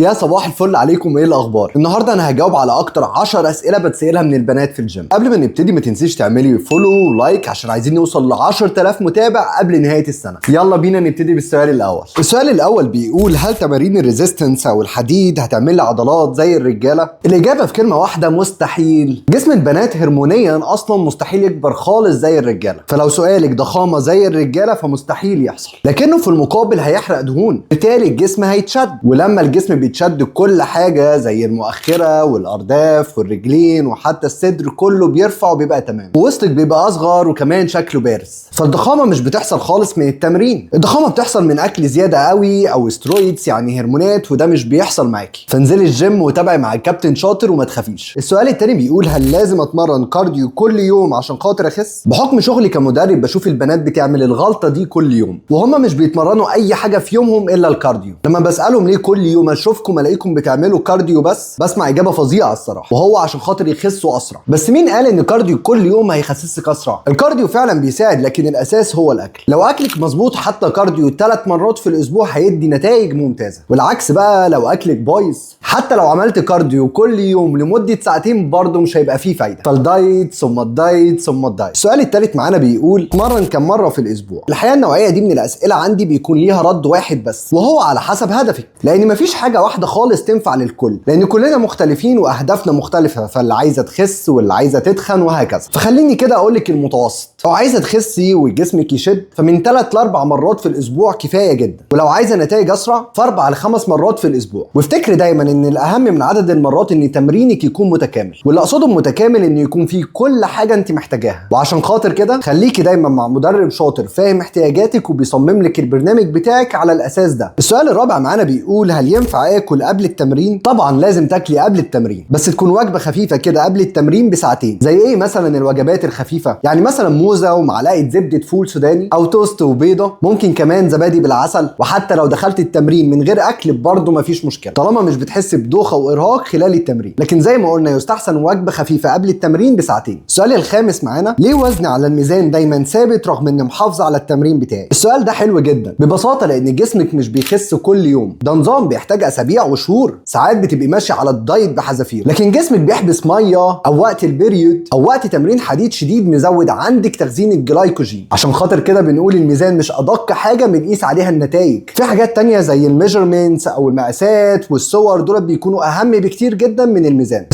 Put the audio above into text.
يا صباح الفل عليكم، ايه الاخبار؟ النهارده انا هجاوب على اكتر 10 اسئله بتسالها من البنات في الجيم. قبل ما نبتدي ما تنسيش تعملي فولو ولايك عشان عايزين نوصل ل 10000 متابع قبل نهايه السنه. يلا بينا نبتدي بالسؤال الاول. السؤال الاول بيقول: هل تمارين الريزيستنس او الحديد هتعمل لي عضلات زي الرجاله؟ الاجابه في كلمه واحده: مستحيل. جسم البنات هرمونيا اصلا مستحيل يكبر خالص زي الرجاله، فلو سؤالك ضخامه زي الرجاله فمستحيل يحصل، لكنه في المقابل هيحرق دهون، بالتالي الجسم هيتشد، ولما الجسم بيتشد كل حاجه زي المؤخره والارداف والرجلين وحتى الصدر كله بيرفع وبيبقى تمام، ووسطك بيبقى اصغر وكمان شكله بارز. فالضخامه مش بتحصل خالص من التمرين، الضخامه بتحصل من اكل زياده قوي او استرويدز يعني هرمونات، وده مش بيحصل معاكي. فانزلي الجيم وتابعي مع الكابتن شاطر وما تخافيش. السؤال التاني بيقول: هل لازم اتمرن كارديو كل يوم عشان خاطر اخس؟ بحكم شغلي كمدرب بشوف البنات بتعمل الغلطه دي كل يوم، وهم مش بيتمرنوا اي حاجه في يومهم الا الكارديو. لما بسالهم ليه كل يوم اشوفكم الاقيكم بتعملوا كارديو بس، بسمع اجابه فظيعه الصراحه، وهو عشان خاطر يخسوا اسرع. بس مين قال ان الكارديو كل يوم هيخسسك اسرع؟ الكارديو فعلا بيساعد، لكن الاساس هو الاكل. لو اكلك مظبوط حتى كارديو 3 مرات في الاسبوع هيدي نتائج ممتازه، والعكس بقى لو اكلك بايظ حتى لو عملت كارديو كل يوم لمده ساعتين برضه مش هيبقى فيه فايده. فالدايت ثم الدايت ثم الدايت. السؤال الثالث معانا بيقول: اتمرن كم مره في الاسبوع؟ الحقيقه النوعيه دي من الاسئله عندي بيكون ليها رد واحد بس، وهو على حسب هدفك، لان مفيش حاجه واحده خالص تنفع للكل، لان كلنا مختلفين واهدافنا مختلفه، فاللي عايزه تخس واللي عايزه تتخن وهكذا. فخليني كده اقول لك المتوسط. لو عايزه تخسي وجسمك يشد فمن 3 ل 4 مرات في الاسبوع كفايه جدا، ولو عايزه نتائج اسرع ف4 ل 5 مرات في الاسبوع. وافتكري دايما ان الاهم من عدد المرات ان تمرينك يكون متكامل، واللي اقصده متكامل ان يكون فيه كل حاجه انت محتاجاها. وعشان خاطر كده خليكي دايما مع مدرب شاطر فاهم احتياجاتك وبيصمم لك البرنامج بتاعك على الاساس ده. السؤال الرابع معانا بيقول: هل ينفع اكل قبل التمرين؟ طبعا لازم تاكلي قبل التمرين، بس تكون وجبه خفيفه كده قبل التمرين بساعتين. زي ايه مثلا الوجبات الخفيفه؟ يعني مثلا موزه ومعلقه زبده فول سوداني، او توست وبيضه، ممكن كمان زبادي بالعسل. وحتى لو دخلت التمرين من غير اكل برضه مفيش مشكله، طالما مش بتحس بدوخه وارهاق خلال التمرين. لكن زي ما قلنا يستحسن وجبه خفيفه قبل التمرين بساعتين. السؤال الخامس معانا: ليه وزني على الميزان دايما ثابت رغم اني محافظه على التمرين بتاعي؟ السؤال ده حلو جدا. ببساطه لان جسمك مش بيخس كل يوم، ده نظام بيحتاج اسابيع وشهور، ساعات بتبقي ماشي على الدايت بحذافير، لكن جسمك بيحبس ميه او وقت البريود او وقت تمرين حديد شديد مزود عندك تخزين الجلايكوجين. عشان خاطر كده بنقول الميزان مش ادق حاجه بنقيس عليها النتائج. في حاجات تانية زي الميجرمنتس او المقاسات والصور، دول بيكونوا اهم بكتير جدا من الميزان.